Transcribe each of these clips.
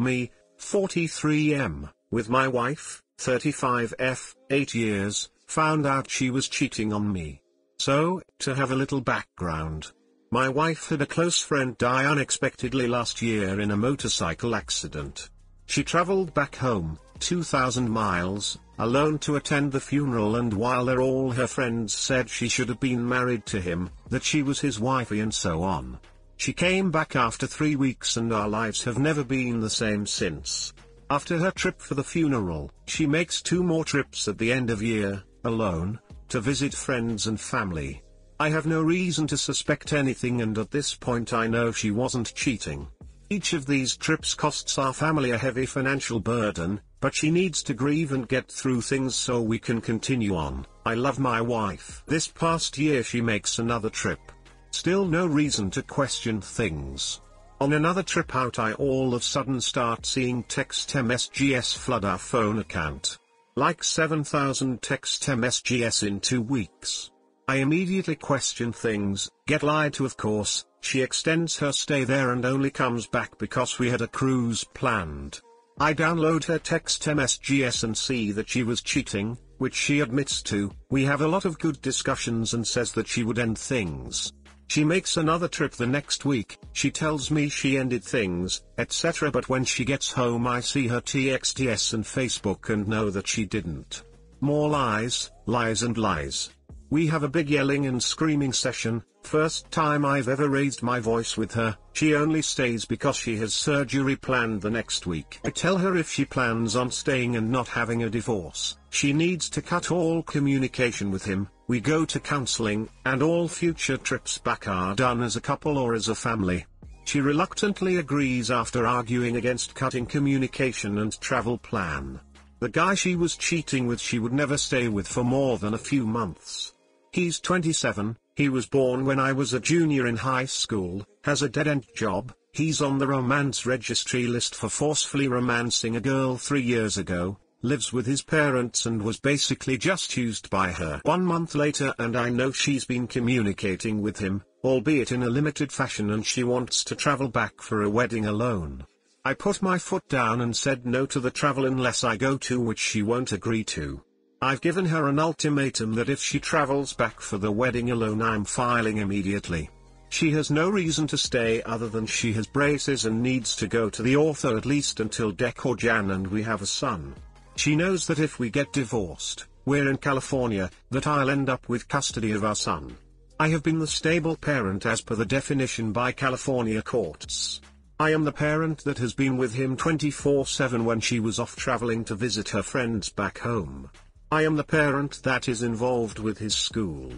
Me, 43M, with my wife, 35F, 8 years, found out she was cheating on me. So, to have a little background. My wife had a close friend die unexpectedly last year in a motorcycle accident. She traveled back home, 2,000 miles, alone to attend the funeral, and while there all her friends said she should have been married to him, that she was his wifey and so on. She came back after 3 weeks and our lives have never been the same since. After her trip for the funeral, she makes 2 more trips at the end of year, alone, to visit friends and family. I have no reason to suspect anything, and at this point I know she wasn't cheating. Each of these trips costs our family a heavy financial burden, but she needs to grieve and get through things so we can continue on. I love my wife. This past year she makes another trip. Still no reason to question things. On another trip out I all of a sudden start seeing text messages flood our phone account. Like 7,000 text messages in 2 weeks. I immediately question things, get lied to of course. She extends her stay there and only comes back because we had a cruise planned. I download her text messages and see that she was cheating, which she admits to. We have a lot of good discussions and says that she would end things. She makes another trip the next week, she tells me she ended things, etc. But when she gets home I see her TXTs and Facebook and know that she didn't. More lies, lies and lies. We have a big yelling and screaming session. First time I've ever raised my voice with her. She only stays because she has surgery planned the next week. I tell her if she plans on staying and not having a divorce, she needs to cut all communication with him. We go to counseling, and all future trips back are done as a couple or as a family. She reluctantly agrees after arguing against cutting communication and travel plan. The guy she was cheating with she would never stay with for more than a few months. He's 27, he was born when I was a junior in high school, has a dead-end job, he's on the romance registry list for forcefully romancing a girl 3 years ago, lives with his parents and was basically just used by her. 1 month later and I know she's been communicating with him, albeit in a limited fashion, and she wants to travel back for a wedding alone. I put my foot down and said no to the travel unless I go to, which she won't agree to. I've given her an ultimatum that if she travels back for the wedding alone I'm filing immediately. She has no reason to stay other than she has braces and needs to go to the ortho at least until Dec or Jan, and we have a son. She knows that if we get divorced, we're in California, that I'll end up with custody of our son. I have been the stable parent as per the definition by California courts. I am the parent that has been with him 24/7 when she was off traveling to visit her friends back home. I am the parent that is involved with his school.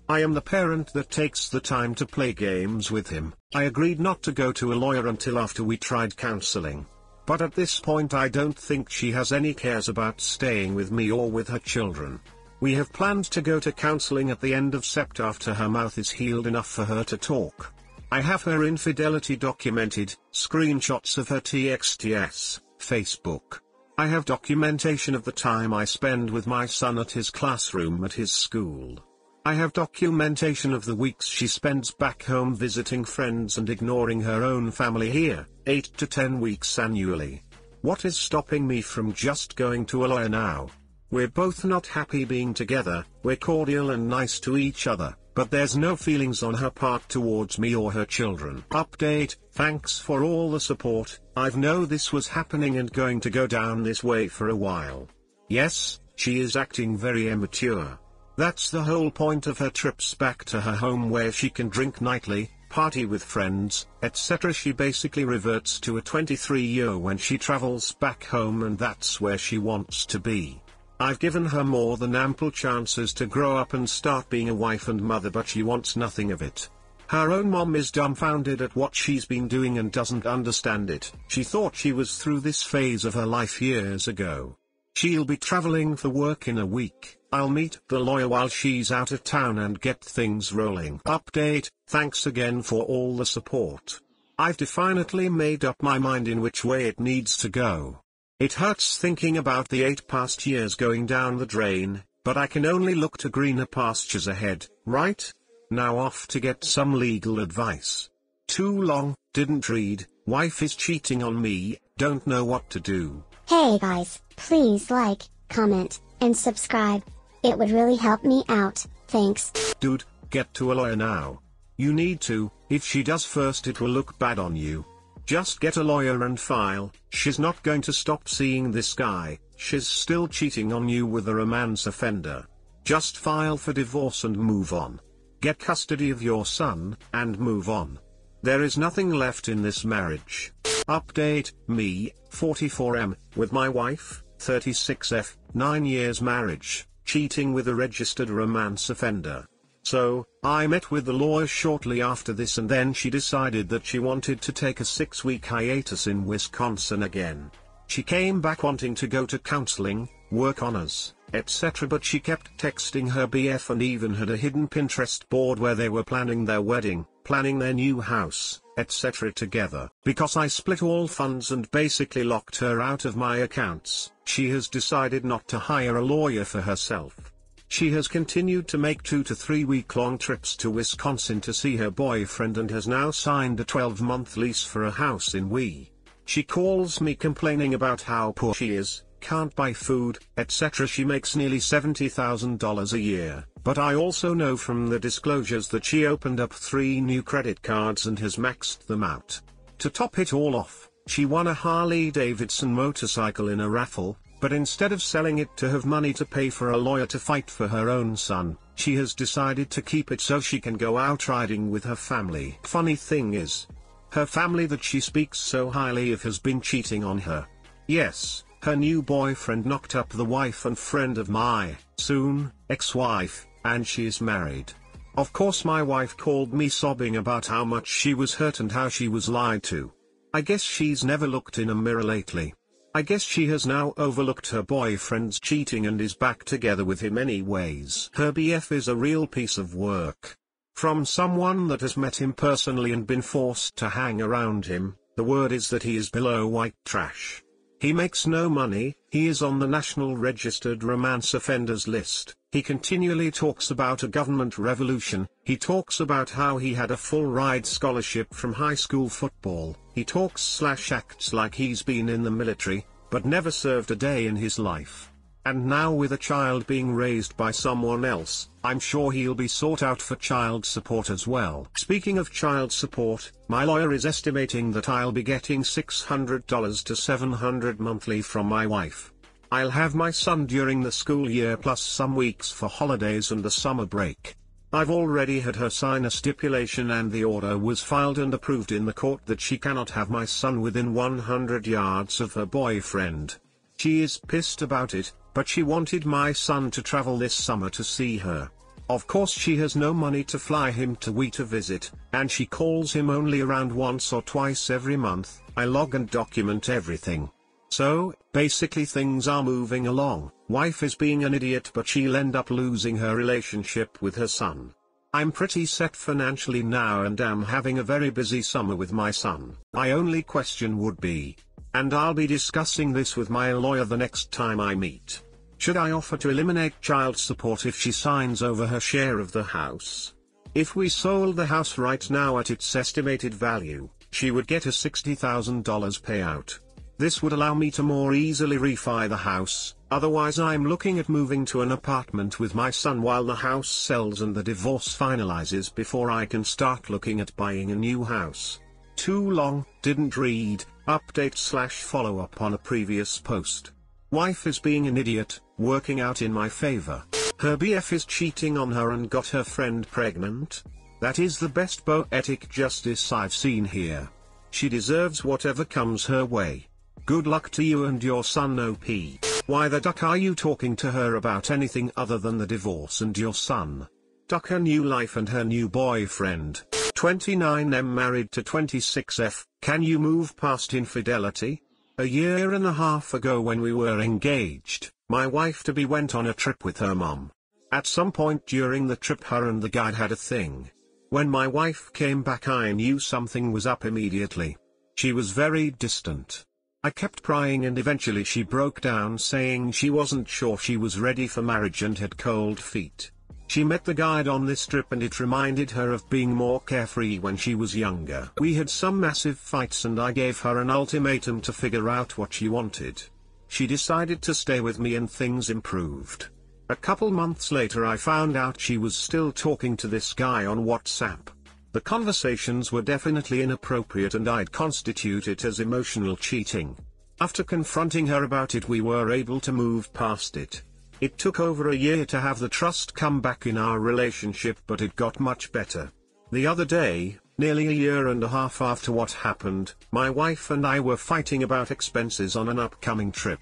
I am the parent that takes the time to play games with him. I agreed not to go to a lawyer until after we tried counseling. But at this point I don't think she has any cares about staying with me or with her children. We have planned to go to counseling at the end of Sept after her mouth is healed enough for her to talk. I have her infidelity documented, screenshots of her TXTs, Facebook. I have documentation of the time I spend with my son at his classroom at his school. I have documentation of the weeks she spends back home visiting friends and ignoring her own family here, 8 to 10 weeks annually. What is stopping me from just going to a lawyer now? We're both not happy being together, we're cordial and nice to each other, but there's no feelings on her part towards me or her children. Update, thanks for all the support. I've known this was happening and going to go down this way for a while. Yes, she is acting very immature. That's the whole point of her trips back to her home where she can drink nightly, party with friends, etc. She basically reverts to a 23-year when she travels back home, and that's where she wants to be. I've given her more than ample chances to grow up and start being a wife and mother, but she wants nothing of it. Her own mom is dumbfounded at what she's been doing and doesn't understand it. She thought she was through this phase of her life years ago. She'll be traveling for work in a week. I'll meet the lawyer while she's out of town and get things rolling. Update, thanks again for all the support. I've definitely made up my mind in which way it needs to go. It hurts thinking about the 8 past years going down the drain, but I can only look to greener pastures ahead, right? Now off to get some legal advice. Too long, didn't read, wife is cheating on me, don't know what to do. Hey guys, please like, comment, and subscribe. It would really help me out, thanks. Dude, get to a lawyer now. You need to. If she does first it will look bad on you. Just get a lawyer and file. She's not going to stop seeing this guy, she's still cheating on you with a romance offender. Just file for divorce and move on. Get custody of your son, and move on. There is nothing left in this marriage. Update, me, 44M, with my wife, 36F, 9 years marriage, cheating with a registered romance offender. So, I met with the lawyer shortly after this and then she decided that she wanted to take a 6-week hiatus in Wisconsin again. She came back wanting to go to counseling, work on us, etc. but she kept texting her BF and even had a hidden Pinterest board where they were planning their wedding, planning their new house, etc. together. Because I split all funds and basically locked her out of my accounts, she has decided not to hire a lawyer for herself. She has continued to make 2 to 3 week-long trips to Wisconsin to see her boyfriend and has now signed a 12-month lease for a house in Wee. She calls me complaining about how poor she is, can't buy food, etc. She makes nearly $70,000 a year, but I also know from the disclosures that she opened up 3 new credit cards and has maxed them out. To top it all off, she won a Harley-Davidson motorcycle in a raffle, but instead of selling it to have money to pay for a lawyer to fight for her own son, she has decided to keep it so she can go out riding with her family. Funny thing is, her family that she speaks so highly of has been cheating on her. Yes, her new boyfriend knocked up the wife and friend of my, soon, ex-wife, and she's married. Of course my wife called me sobbing about how much she was hurt and how she was lied to. I guess she's never looked in a mirror lately. I guess she has now overlooked her boyfriend's cheating and is back together with him anyways. Her BF is a real piece of work. From someone that has met him personally and been forced to hang around him, the word is that he is below white trash. He makes no money, he is on the National Registered Romance Offenders list, he continually talks about a government revolution, he talks about how he had a full ride scholarship from high school football, he talks/acts like he's been in the military, but never served a day in his life. And now with a child being raised by someone else, I'm sure he'll be sought out for child support as well. Speaking of child support, my lawyer is estimating that I'll be getting $600 to $700 monthly from my wife. I'll have my son during the school year plus some weeks for holidays and the summer break. I've already had her sign a stipulation and the order was filed and approved in the court that she cannot have my son within 100 yards of her boyfriend. She is pissed about it, but she wanted my son to travel this summer to see her. Of course she has no money to fly him to Wee to visit, and she calls him only around once or twice every month. I log and document everything. So, basically things are moving along. Wife is being an idiot but she'll end up losing her relationship with her son. I'm pretty set financially now and am having a very busy summer with my son. My only question would be, and I'll be discussing this with my lawyer the next time I meet, should I offer to eliminate child support if she signs over her share of the house? If we sold the house right now at its estimated value, she would get a $60,000 payout. This would allow me to more easily refi the house, otherwise I'm looking at moving to an apartment with my son while the house sells and the divorce finalizes before I can start looking at buying a new house. Too long, didn't read, update/follow up on a previous post. Wife is being an idiot, working out in my favor. Her BF is cheating on her and got her friend pregnant? That is the best poetic justice I've seen here. She deserves whatever comes her way. Good luck to you and your son OP. Why the duck are you talking to her about anything other than the divorce and your son? Duck her new life and her new boyfriend. 29M married to 26F, can you move past infidelity? A year and a half ago when we were engaged, my wife-to-be went on a trip with her mom. At some point during the trip her and the guy had a thing. When my wife came back I knew something was up immediately. She was very distant. I kept prying and eventually she broke down saying she wasn't sure she was ready for marriage and had cold feet. She met the guy on this trip and it reminded her of being more carefree when she was younger. We had some massive fights and I gave her an ultimatum to figure out what she wanted. She decided to stay with me and things improved. A couple months later I found out she was still talking to this guy on WhatsApp. The conversations were definitely inappropriate and I'd constitute it as emotional cheating. After confronting her about it, we were able to move past it. It took over a year to have the trust come back in our relationship, but it got much better. The other day, nearly a year and a half after what happened, my wife and I were fighting about expenses on an upcoming trip.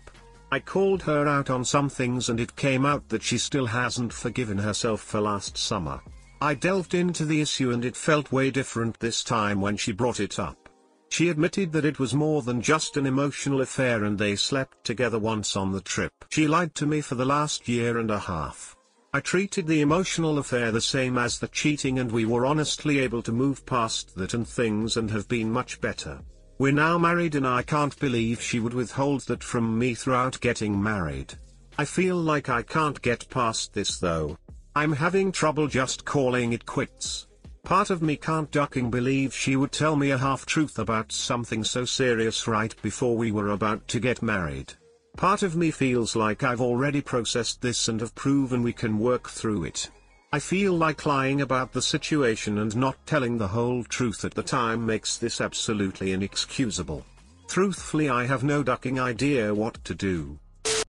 I called her out on some things and it came out that she still hasn't forgiven herself for last summer. I delved into the issue and it felt way different this time when she brought it up. She admitted that it was more than just an emotional affair and they slept together once on the trip. She lied to me for the last year and a half. I treated the emotional affair the same as the cheating and we were honestly able to move past that and things and have been much better. We're now married and I can't believe she would withhold that from me throughout getting married. I feel like I can't get past this though. I'm having trouble just calling it quits. Part of me can't ducking believe she would tell me a half-truth about something so serious right before we were about to get married. Part of me feels like I've already processed this and have proven we can work through it. I feel like lying about the situation and not telling the whole truth at the time makes this absolutely inexcusable. Truthfully, I have no ducking idea what to do.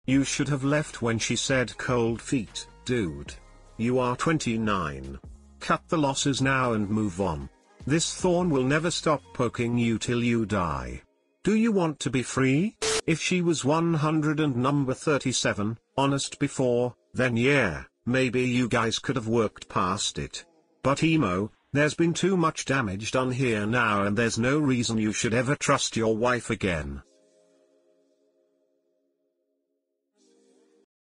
You should have left when she said cold feet, dude. You are 29. Cut the losses now and move on. This thorn will never stop poking you till you die. Do you want to be free? If she was 100 and number 37, honest before, then yeah, maybe you guys could have worked past it. But emo, there's been too much damage done here now and there's no reason you should ever trust your wife again.